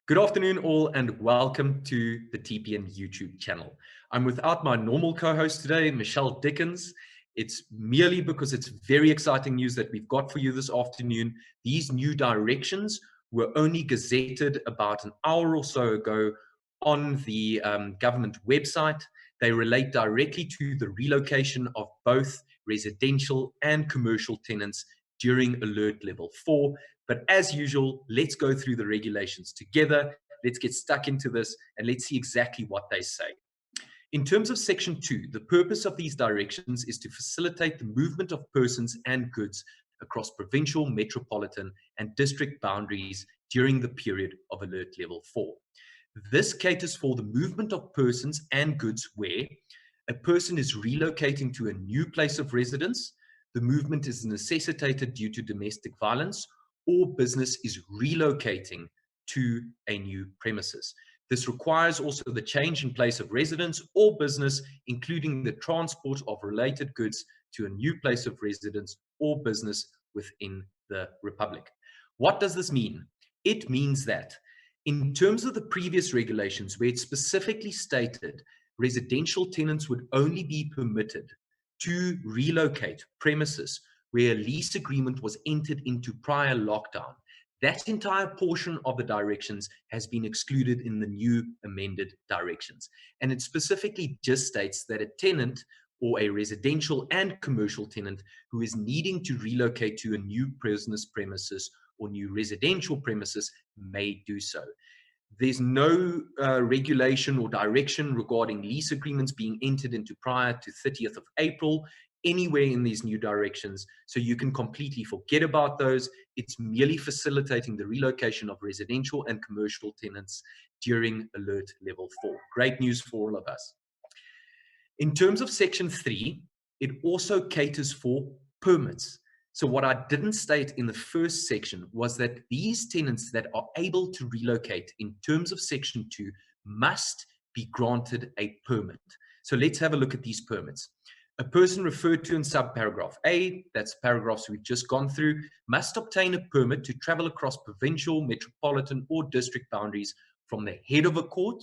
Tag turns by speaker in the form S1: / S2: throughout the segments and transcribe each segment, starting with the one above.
S1: Good afternoon, all, and welcome to the TPN YouTube channel. I'm without my normal co-host today, Michelle Dickens. It's merely because it's very exciting news that we've got for you this afternoon. These new directions were only gazetted about an hour or so ago on the government website. They relate directly to the relocation of both residential and commercial tenants during Alert Level 4. But as usual, let's go through the regulations together. Let's get stuck into this and let's see exactly what they say. In terms of Section 2, the purpose of these directions is to facilitate the movement of persons and goods across provincial, metropolitan, and district boundaries during the period of Alert Level 4. This caters for the movement of persons and goods where a person is relocating to a new place of residence, the movement is necessitated due to domestic violence, or business is relocating to a new premises. This requires also the change in place of residence or business, including the transport of related goods to a new place of residence or business within the Republic. What does this mean? It means that in terms of the previous regulations, where it specifically stated residential tenants would only be permitted to relocate premises where a lease agreement was entered into prior lockdown, that entire portion of the directions has been excluded in the new amended directions. And it specifically just states that a tenant or a residential and commercial tenant who is needing to relocate to a new business premises or new residential premises may do so. There's no regulation or direction regarding lease agreements being entered into prior to 30th of April anywhere in these new directions. So you can completely forget about those. It's merely facilitating the relocation of residential and commercial tenants during Alert Level 4. Great news for all of us. In terms of Section 3, it also caters for permits. So what I didn't state in the first section was that these tenants that are able to relocate in terms of Section 2 must be granted a permit. So let's have a look at these permits. A person referred to in subparagraph A, that's paragraphs we've just gone through, must obtain a permit to travel across provincial, metropolitan, or district boundaries from the head of a court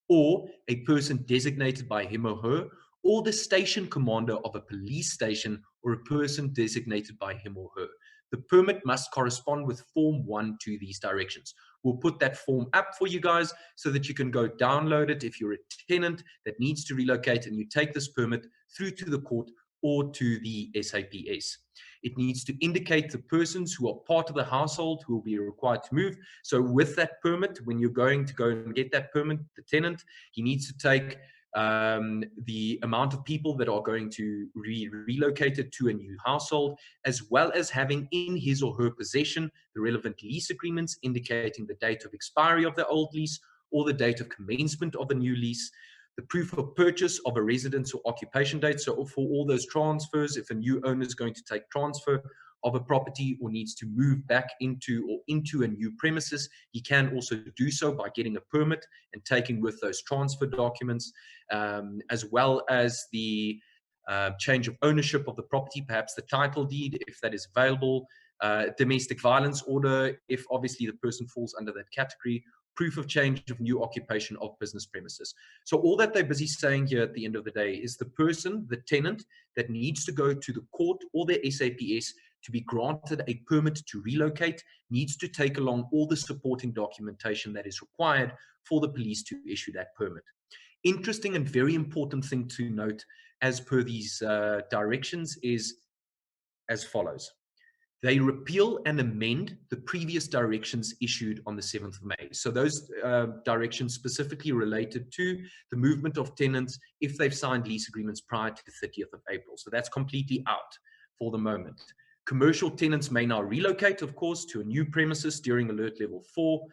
S1: or a person designated by him or her, or the station commander of a police station or a person designated by him or her. The permit must correspond with Form 1 to these directions. We'll put that form up for you guys so that you can go download it if you're a tenant that needs to relocate and you take this permit through to the court or to the SAPS. It needs to indicate the persons who are part of the household who will be required to move. So with that permit, when you're going to go and get that permit, the tenant, he needs to take the amount of people that are going to be relocated to a new household, as well as having in his or her possession the relevant lease agreements indicating the date of expiry of the old lease or the date of commencement of the new lease, the proof of purchase of a residence or occupation date. So for all those transfers, if a new owner is going to take transfer of a property or needs to move back into a new premises, he can also do so by getting a permit and taking with those transfer documents, as well as the change of ownership of the property, perhaps the title deed, if that is available, domestic violence order, if obviously the person falls under that category, proof of change of new occupation of business premises. So all that they're busy saying here at the end of the day is the person, the tenant, that needs to go to the court or their SAPS to be granted a permit to relocate needs to take along all the supporting documentation that is required for the police to issue that permit. Interesting and very important thing to note as per these directions is as follows. They repeal and amend the previous directions issued on the 7th of May. So those directions specifically related to the movement of tenants if they've signed lease agreements prior to the 30th of April. So that's completely out for the moment. Commercial tenants may now relocate, of course, to a new premises during Alert Level 4.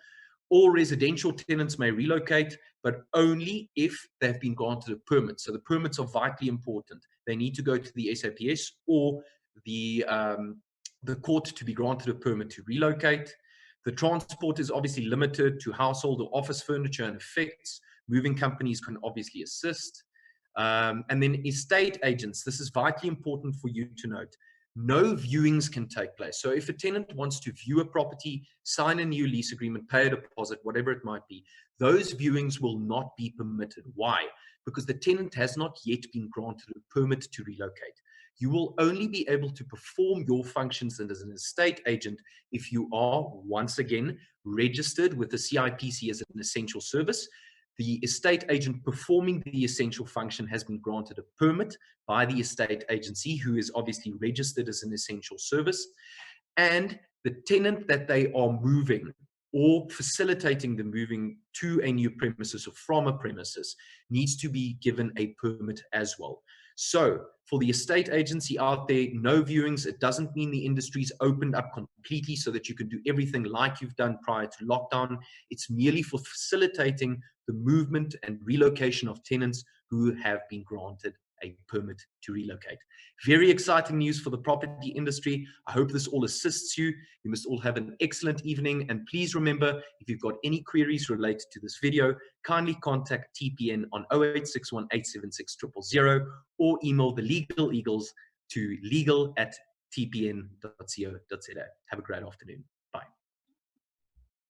S1: All residential tenants may relocate, but only if they've been granted a permit. So the permits are vitally important. They need to go to the SAPS or the court to be granted a permit to relocate. The transport is obviously limited to household or office furniture and effects. Moving companies can obviously assist. And then estate agents, this is vitally important for you to note, no viewings can take place. So if a tenant wants to view a property, sign a new lease agreement, pay a deposit, whatever it might be, those viewings will not be permitted. Why? Because the tenant has not yet been granted a permit to relocate. You will only be able to perform your functions as an estate agent if you are, once again, registered with the CIPC as an essential service. The estate agent performing the essential function has been granted a permit by the estate agency, who is obviously registered as an essential service. And the tenant that they are moving or facilitating the moving to a new premises or from a premises needs to be given a permit as well. So for the estate agency out there, no viewings. It doesn't mean the industry's opened up completely so that you can do everything like you've done prior to lockdown. It's merely for facilitating the movement and relocation of tenants who have been granted a permit to relocate. Very exciting news for the property industry. I hope this all assists you. You must all have an excellent evening. And please remember, if you've got any queries related to this video, kindly contact TPN on 0861 876 000 or email the Legal Eagles to legal@tpn.co.za. Have a great afternoon.